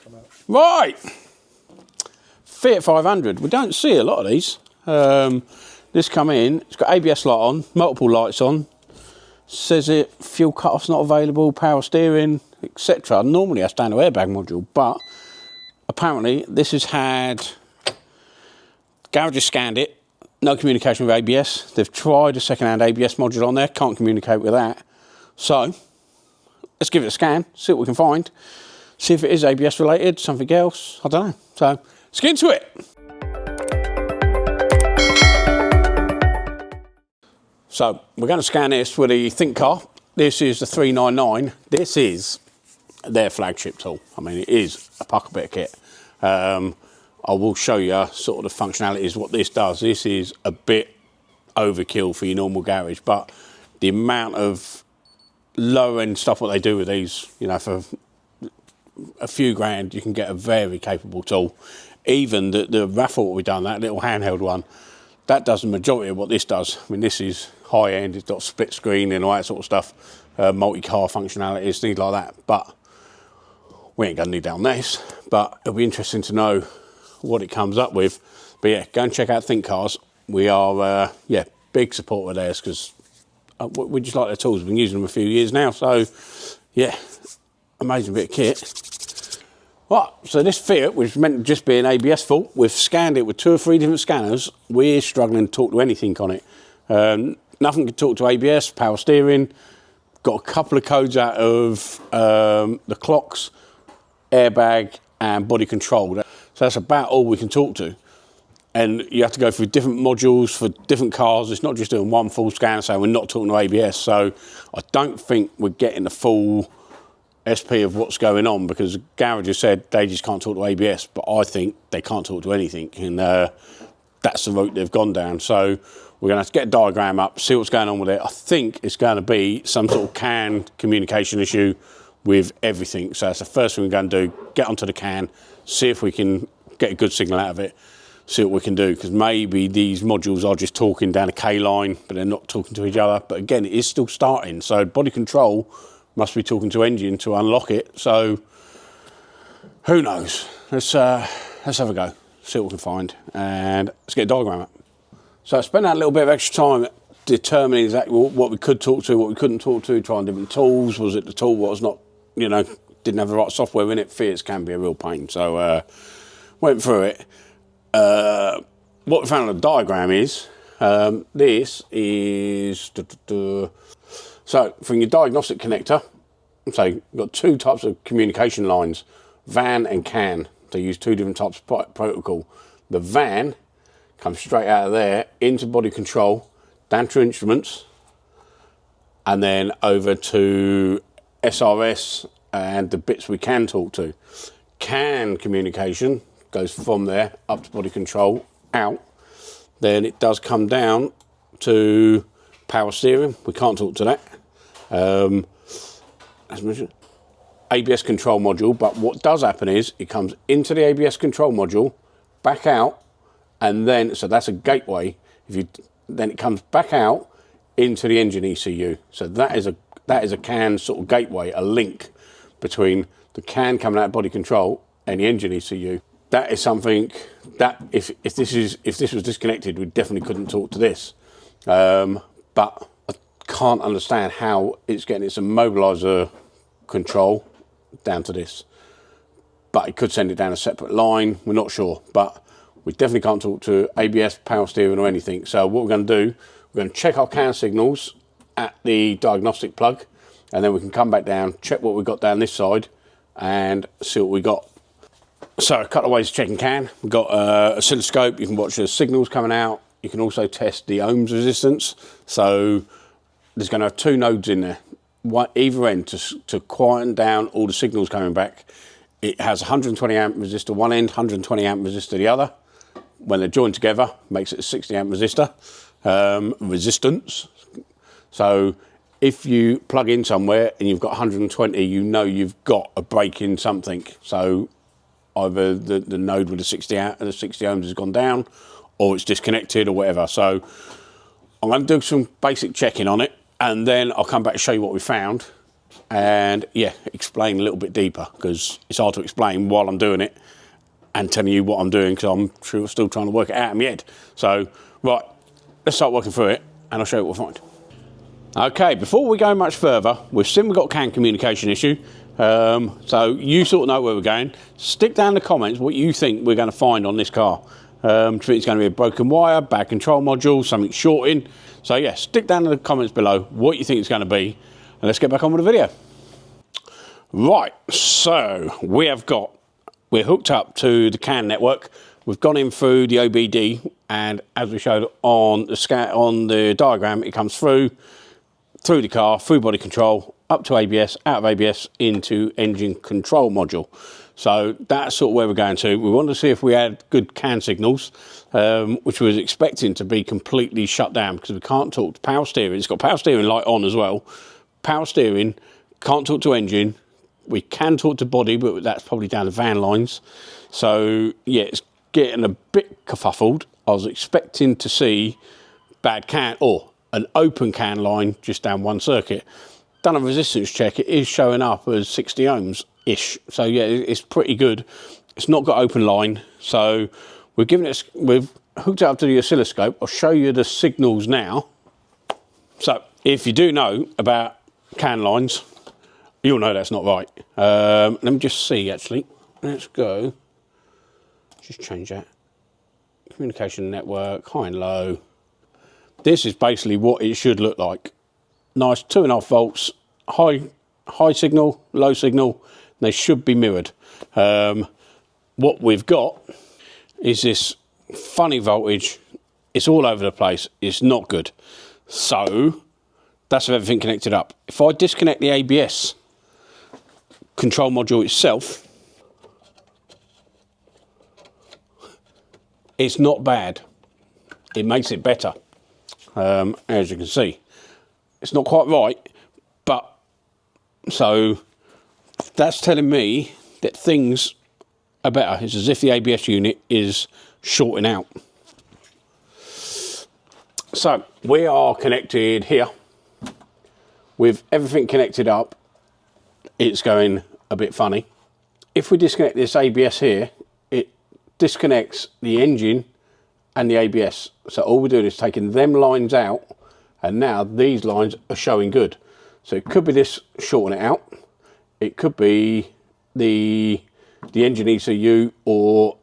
come out. Right, Fiat 500. We don't see a lot of these. This come in, it's got ABS light on, multiple lights on. Says it, fuel cut-off's not available, power steering, etc. Normally a standard airbag module, but apparently this has had, garage has scanned it, no communication with ABS. They've tried a second-hand ABS module on there, can't communicate with that. So, let's give it a scan, see what we can find. See if it is ABS related, something else, I don't know. So, let's get into it. So, we're going to scan this with the Think Car. This is the 399. This is their flagship tool. I mean, it is a pucker bit of kit. I will show you sort of the functionalities, what this does. This is a bit overkill for your normal garage, but the amount of low-end stuff what they do with these, you know, for a few grand, you can get a very capable tool. Even the raffle what we've done, that little handheld one, that does the majority of what this does. I mean, this is high-end, it's got split screen and all that sort of stuff, multi-car functionalities, things like that. But we ain't going to need that on this, but it'll be interesting to know what it comes up with. But yeah, go and check out Think Cars. We are, yeah, big supporter of theirs because we just like their tools. We've been using them a few years now, so yeah, amazing bit of kit. Right, so this Fiat, which is meant to just be an ABS fault, we've scanned it with 2 or 3 different scanners. We're struggling to talk to anything on it. Nothing can talk to ABS, power steering. Got a couple of codes out of the clocks, airbag, and body control. So that's about all we can talk to. And you have to go through different modules for different cars. It's not just doing one full scan, so we're not talking to ABS. So I don't think we're getting the full SP of what's going on, because the garage has said they just can't talk to ABS, but I think they can't talk to anything, and that's the route they've gone down. So we're going to have to get a diagram up, see what's going on with it. I think it's going to be some sort of CAN communication issue with everything. So that's the first thing we're going to do, get onto the CAN, see if we can get a good signal out of it, see what we can do, because maybe these modules are just talking down a K line, but they're not talking to each other. But again, it is still starting, so body control must be talking to engine to unlock it. So who knows? Let's have a go, see what we can find, and let's get a diagram up. So I spent that little bit of extra time determining exactly what we could talk to, what we couldn't talk to, trying different tools. Was it the tool what was not, you know, didn't have the right software in it? Fiats can be a real pain. So went through it. What we found on the diagram is, this is, so from your diagnostic connector, so you've got 2 types of communication lines, VAN and CAN. They use 2 different types of protocol. The VAN comes straight out of there into body control, down to instruments, and then over to SRS and the bits we can talk to. CAN communication goes from there up to body control, out. Then it does come down to power steering. We can't talk to that. As mentioned, ABS control module, but what does happen is it comes into the ABS control module, back out, and then, so that's a gateway. Then it comes back out into the engine ECU. So that is a CAN sort of gateway, a link between the CAN coming out of body control and the engine ECU. That is something that if this was disconnected, we definitely couldn't talk to this. But I can't understand how it's getting its immobiliser control down to this. But it could send it down a separate line. We're not sure, but we definitely can't talk to ABS, power steering or anything. So what we're going to do, we're going to check our CAN signals at the diagnostic plug, and then we can come back down, check what we've got down this side and see what we got. So a couple of ways of checking CAN. We've got a oscilloscope. You can watch the signals coming out. You can also test the ohms resistance. So there's going to have 2 nodes in there, either end, to quieten down all the signals coming back. It has 120 amp resistor one end, 120 amp resistor the other. When they're joined together, makes it a 60 amp resistor resistance. So if you plug in somewhere and you've got 120, you know you've got a break in something. So either the node with the 60 ohms has gone down, or it's disconnected or whatever. So I'm going to do some basic checking on it, and then I'll come back and show you what we found, and yeah, explain a little bit deeper, because it's hard to explain while I'm doing it and telling you what I'm doing, because I'm still trying to work it out in my head. So, right, let's start working through it and I'll show you what we'll find. Okay, before we go much further, we've got a CAN communication issue. So you sort of know where we're going. Stick down in the comments what you think we're going to find on this car. Do you think it's going to be a broken wire, bad control module, something shorting? So yeah, stick down in the comments below what you think it's going to be, and let's get back on with the video. Right, so we're hooked up to the CAN network. We've gone in through the OBD, and as we showed on the diagram, it comes through the car, through body control, up to ABS, out of ABS into engine control module. So that's sort of where we're going to. We wanted to see if we had good CAN signals, which we was expecting to be completely shut down, because we can't talk to power steering. It's got power steering light on as well. Power steering, can't talk to engine. We can talk to body, but that's probably down the van lines. So yeah, it's getting a bit kerfuffled. I was expecting to see bad CAN, or an open CAN line just down one circuit. Done a resistance check, it is showing up as 60 ohms ish. So yeah, it's pretty good. It's not got open line. So we've hooked it up to the oscilloscope. I'll show you the signals now. So if you do know about CAN lines, you'll know that's not right. Let me just see actually. Let's go. Just change that. Communication network, high and low. This is basically what it should look like. Nice 2.5 volts, high signal, low signal. They should be mirrored. What we've got is this funny voltage. It's all over the place. It's not good. So that's with everything connected up. If I disconnect the ABS control module itself, it's not bad. It makes it better. As you can see, it's not quite right, but so that's telling me that things are better. It's as if the ABS unit is shorting out. So we are connected here with everything connected up. It's going a bit funny. If we disconnect this ABS here, it disconnects the engine and the ABS. So all we're doing is taking them lines out, and now these lines are showing good. So it could be this shorting it out. It could be the engine ECU or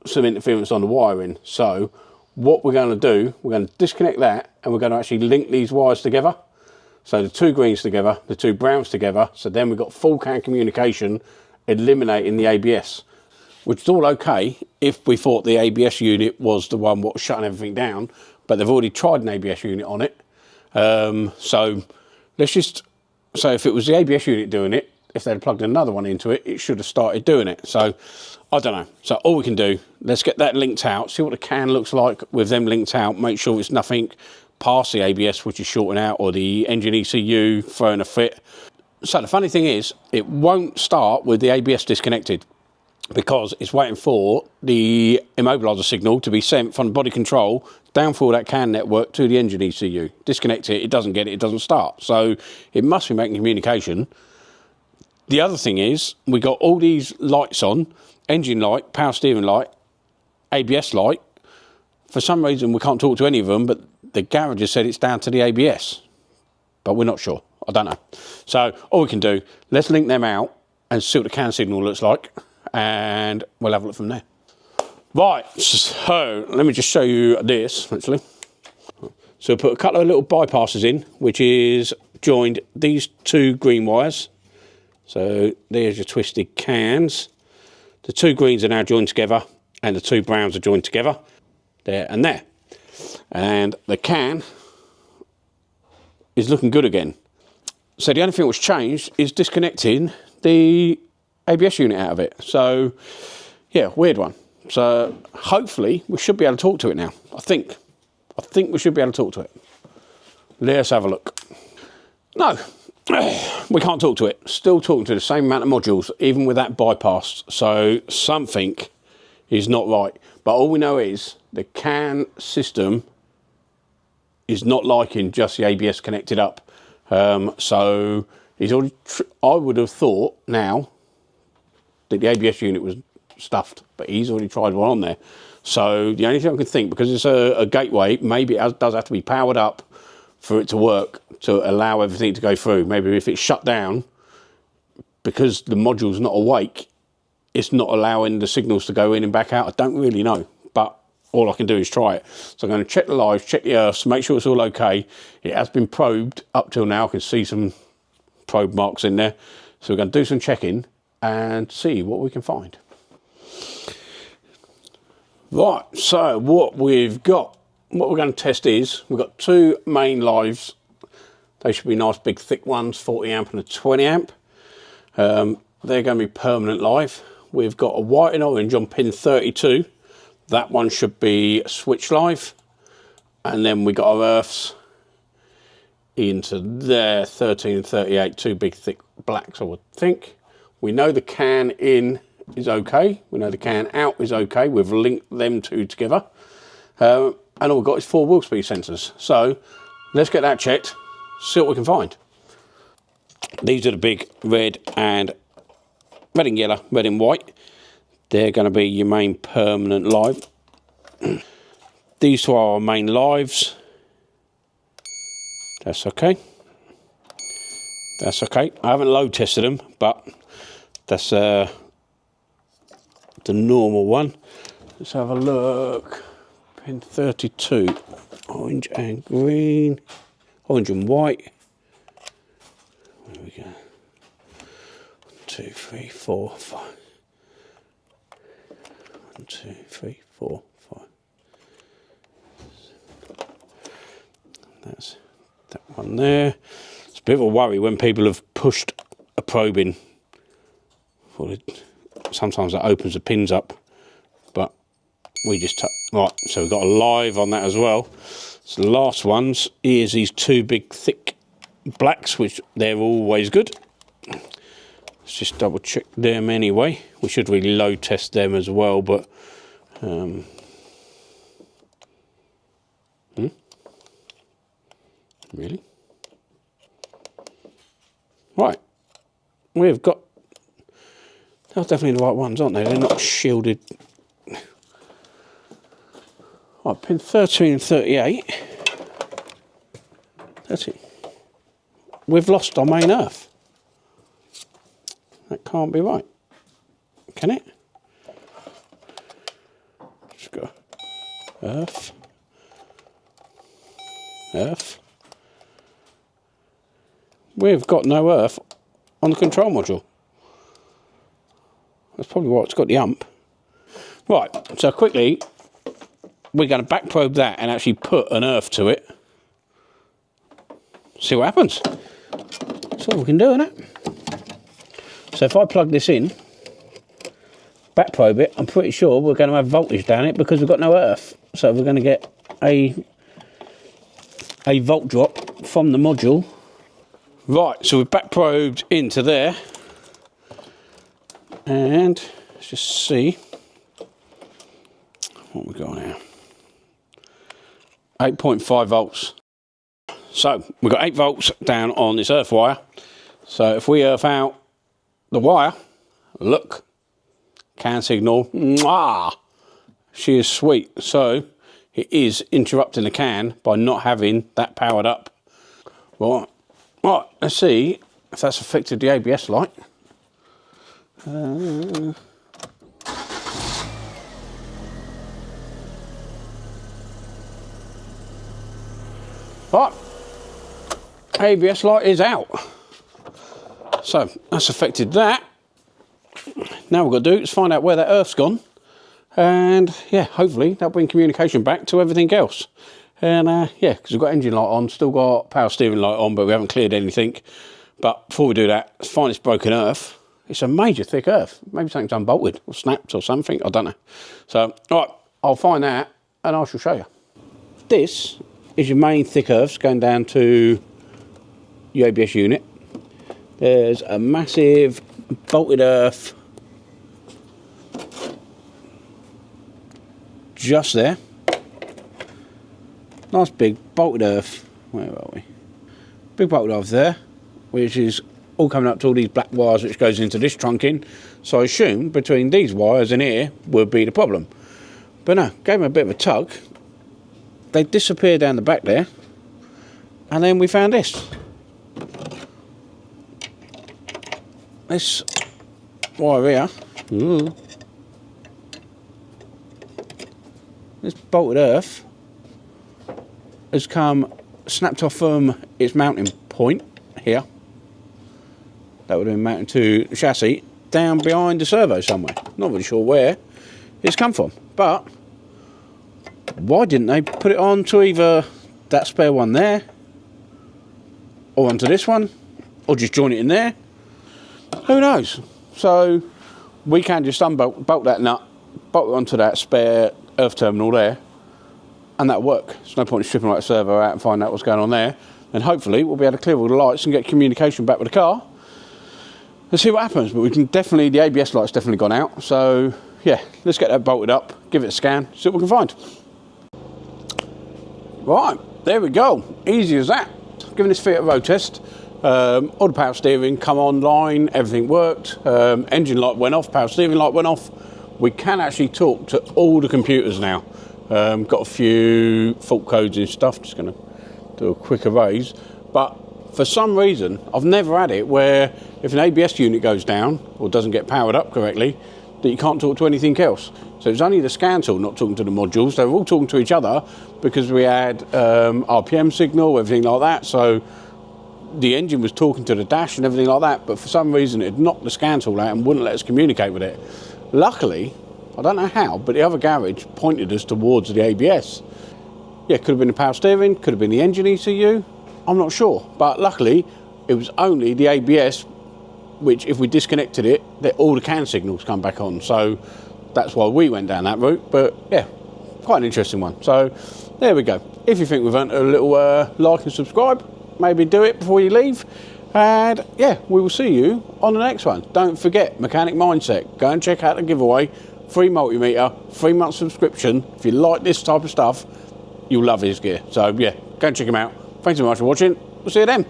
some interference on the wiring. So what we're going to do, we're going to disconnect that, and we're going to actually link these wires together. So the two greens together, the two browns together. So then we've got full CAN communication, eliminating the ABS. Which is all okay if we thought the ABS unit was the one what was shutting everything down, but they've already tried an ABS unit on it. So let's just say if it was the ABS unit doing it, if they'd plugged another one into it, it should have started doing it. So I don't know. So all we can do, let's get that linked out, see what the CAN looks like with them linked out, make sure it's nothing past the ABS which is shorting out, or the engine ECU throwing a fit. So the funny thing is, it won't start with the ABS disconnected, because it's waiting for the immobiliser signal to be sent from body control down through that CAN network to the engine ECU. Disconnect it, it doesn't get it, it doesn't start. So it must be making communication. The other thing is, we got all these lights on, engine light, power steering light, ABS light. For some reason we can't talk to any of them, but the garage has said it's down to the ABS. But we're not sure, I don't know. So all we can do, let's link them out and see what the CAN signal looks like, and we'll have a look from there. Right, so let me just show you this actually. So put a couple of little bypasses in, which is joined these two green wires. So there's your twisted cans. The two greens are now joined together, and the two browns are joined together, there and there. And the CAN is looking good again. So the only thing that's changed is disconnecting the ABS unit out of it. So yeah, weird one. So hopefully we should be able to talk to it now. I think we should be able to talk to it. Let's have a look. No, we can't talk to it. Still talking to the same amount of modules, even with that bypass. So something is not right. But all we know is the CAN system is not liking just the ABS connected up. So He's already, I would have thought now that the ABS unit was stuffed, but he's already tried one on there. So the only thing I can think, because it's a gateway, maybe it does have to be powered up for it to work, to allow everything to go through. Maybe if it's shut down, because the module's not awake, it's not allowing the signals to go in and back out. I don't really know, but all I can do is try it. So I'm going to check the lives, check the earths, make sure it's all okay. It has been probed up till now. I can see some probe marks in there. So we're going to do some checking and see what we can find. Right, so what we're going to test is, we've got two main lives. They should be nice big thick ones, 40 amp and a 20 amp. They're going to be permanent live. We've got a white and orange on pin 32. That one should be switch live. And then we got our earths into there, 13 and 38, two big thick blacks I would think. We know the can in is okay. We know the can out is okay. We've linked them two together. And all we've got is 4 wheel speed sensors. So let's get that checked, see what we can find. These are the big red and yellow, red and white. They're going to be your main permanent live. These two are our main lives. That's okay. That's okay. I haven't load tested them, but that's the normal one. Let's have a look. Pin 32, orange and green, orange and white. There we go. 1, 2, 3, 4, 5. 1, 2, 3, 4, 5. That's that one there. It's a bit of a worry when people have pushed a probe in. Sometimes that opens the pins up, but we just right. So we've got a live on that as well. So the last ones is these two big thick blacks, which they're always good. Let's just double check them anyway. We should really load test them as well, but really? Right, we've got, they're definitely the right ones, aren't they? They're not shielded. Right, pin 13 and 38. That's it. We've lost our main earth. That can't be right, can it? Let's go. Earth. Earth. We've got no earth on the control module. That's probably why it's got the ump. Right, so quickly, we're going to back probe that and actually put an earth to it. See what happens. That's all we can do, isn't it? So if I plug this in, back probe it, I'm pretty sure we're going to have voltage down it because we've got no earth. So we're going to get a volt drop from the module. Right, so we've back probed into there. And let's just see what we've got now. 8.5 volts. So we've got 8 volts down on this earth wire. So if we earth out the wire, look, can signal, mwah, she is sweet. So it is interrupting the can by not having that powered up. Right, let's see if that's affected the ABS light. Right, ABS light is out. So that's affected that. Now what we've got to do is find out where that earth's gone. And yeah, hopefully that'll bring communication back to everything else. And yeah, because we've got engine light on, still got power steering light on, but we haven't cleared anything. But before we do that, let's find this broken earth. It's a major thick earth. Maybe something's unbolted or snapped or something, I don't know. So, all right, I'll find that and I shall show you. This is your main thick earths going down to your ABS unit. There's a massive bolted earth just there. Nice big bolted earth. Where are we? Big bolted earth there, which is all coming up to all these black wires which goes into this trunking. So I assumed between these wires and here would be the problem. But no, gave them a bit of a tug. They disappeared down the back there. And then we found this. This wire here. Ooh. This bolted earth has come snapped off from its mounting point here. That would have been mounted to the chassis down behind the servo somewhere. Not really sure where it's come from, but why didn't they put it on to either that spare one there or onto this one, or just join it in there? Who knows? So we can just bolt that nut, bolt it onto that spare earth terminal there, and that'll work. There's no point in stripping that servo out and find out what's going on there. And hopefully we'll be able to clear all the lights and get communication back with the car and see what happens. But we can definitely, the ABS light's definitely gone out. So yeah, let's get that bolted up, give it a scan, see what we can find. Right, there we go. Easy as that. Giving this Fiat a road test. All the power steering come online, everything worked. Engine light went off, power steering light went off. We can actually talk to all the computers now. Got a few fault codes and stuff. Just going to do a quick erase. But for some reason, I've never had it where if an ABS unit goes down or doesn't get powered up correctly, that you can't talk to anything else. So it's only the scan tool not talking to the modules. They were all talking to each other because we had RPM signal, everything like that. So the engine was talking to the dash and everything like that. But for some reason, it knocked the scan tool out and wouldn't let us communicate with it. Luckily, I don't know how, but the other garage pointed us towards the ABS. Yeah, could have been the power steering, could have been the engine ECU, I'm not sure. But luckily, it was only the ABS, which if we disconnected it, all the CAN signals come back on. So that's why we went down that route. But yeah, quite an interesting one. So there we go. If you think we've earned a little like and subscribe, maybe do it before you leave. And yeah, we will see you on the next one. Don't forget, Mechanic Mindset. Go and check out the giveaway. Free multimeter, 3-month subscription. If you like this type of stuff, you'll love his gear. So yeah, go and check him out. Thanks so much for watching. We'll see you then.